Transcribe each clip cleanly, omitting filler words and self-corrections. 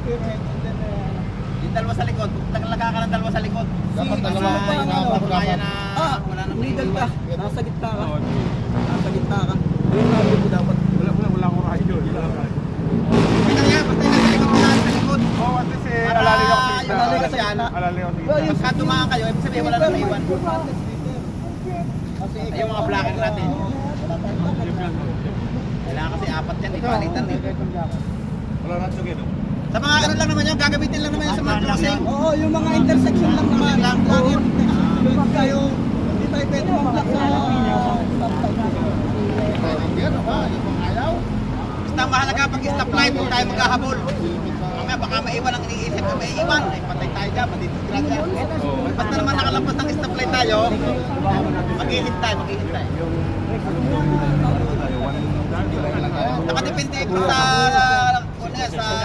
spearhead and then Yung dalawa sa likod, naglaka ka ng dalawa sa likod. Dapat dalawa Kaya na wala nang middle ka. Nasa gitna ka. Nasa gitna ka. Yung radio mo dapat. Wala akong radyo. Kaya nga, patay na sa likod mo lang, sa likod. Oo, at least Para alali ako sa yung alali ka sa yan. Alali ako Well, sa Pagka tumakan kayo, ibig sabihin wala nang naiwan. Kasi Ay, yung mga blacker natin. Kailangan kasi apat yan, ipalitan eh. Wala na tsugin. Sa mga ano lang naman yun, gagamitin lang naman yun sa mga crossing. Oo, yung mga intersection lang naman. Lang. Pag kayo, hindi tayo pwede mag-block sa Basta mahalaga pag stoplight, kung tayo maghahabol. Mamaya baka maiwan ang iniisip na may iwan. Ay, patay tayo dyan, matitidgrasya. Basta naman nakalampas ng stoplight tayo, maghihintay. Nakadepende ko sa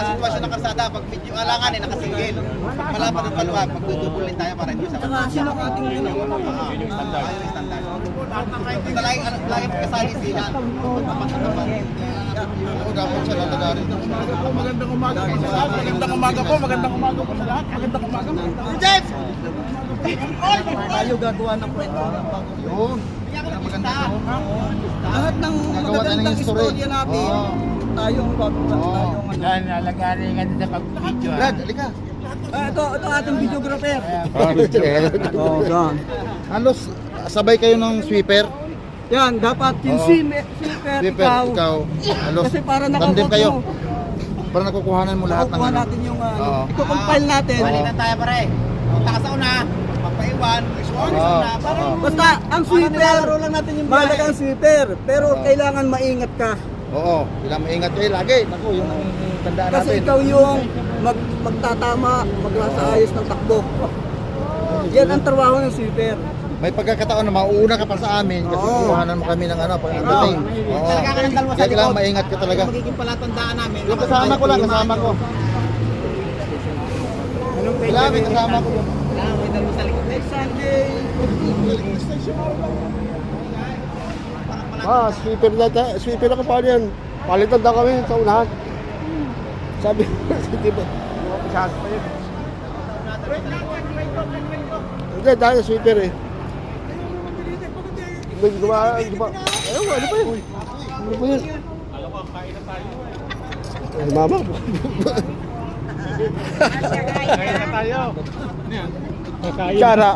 sitwasyon ng kalsada. Pag medyo alangan nakasingil. Pag malapad at maluwag, magtutubulin tayo para hindi sa saka sino ang ating Ayun yung standard. Basta lagi magkasali sila. Ako dapat siya lalagarin. Magandang umaga po sa lahat. Magandang umaga po sa lahat. Magandang umaga po. Jeff! tayo gagawa ng kwento ng bago. Yun. Maganda po. Lahat ng Gagawa tayo ng magagandang history. istorya natin, Oo. tayo ang gagawa. Oo. Tayo ang ano. Nalagarin ka sa pag-video. Brad, halika. Ito ating videographer. Oh, yan. Halos sabay kayo ng sweeper. Yan, dapat yung Oo. sweeper, Sweeper, ikaw. Halos Kasi para tandem nakakot kayo. mo. Para nakukuhanan mo lahat ng Nakukuha ano. natin yung Oo. iko-compile natin. Balitan tayo pare. Punta ka sa una, magpaiwan, iswan, Oo. na. Parang Oo. Basta ang sweeper, nilalaro lang natin yung biyahe. mahalaga ang sweeper, pero Oo. kailangan maingat ka. Oo, kailangan maingat kayo lagi. Naku, yun ang tandaan Kasi natin. ikaw yung magtatama, maglasaayos ng takbo. Yan ang trabaho ng sweeper. May pagkakataon na mauuna ka pa sa amin kasi Oo. kukuhanan mo kami ng ano, pag-dating. Oo. Talaga ka ng dalawa sa Kaya kailangan likod. maingat ka talaga. Yung magiging palatandaan namin. Yung kasama ko lang, kasama ko. Kailangan may kasama ko yun. Kailangan may dalawa sa likod. Next Sunday, Sweeper ako pa yan. Palitan daw kami sa unahan. Sabi, di ba? Masyado pa yun. Hindi, dahil sweeper eh. Hindi ba? Ayun, ano pa yun? Ano pa yun? Ay, mama. Kaya na tayo. Cara.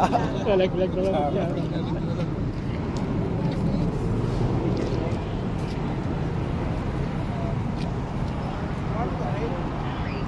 Lalaglag naman.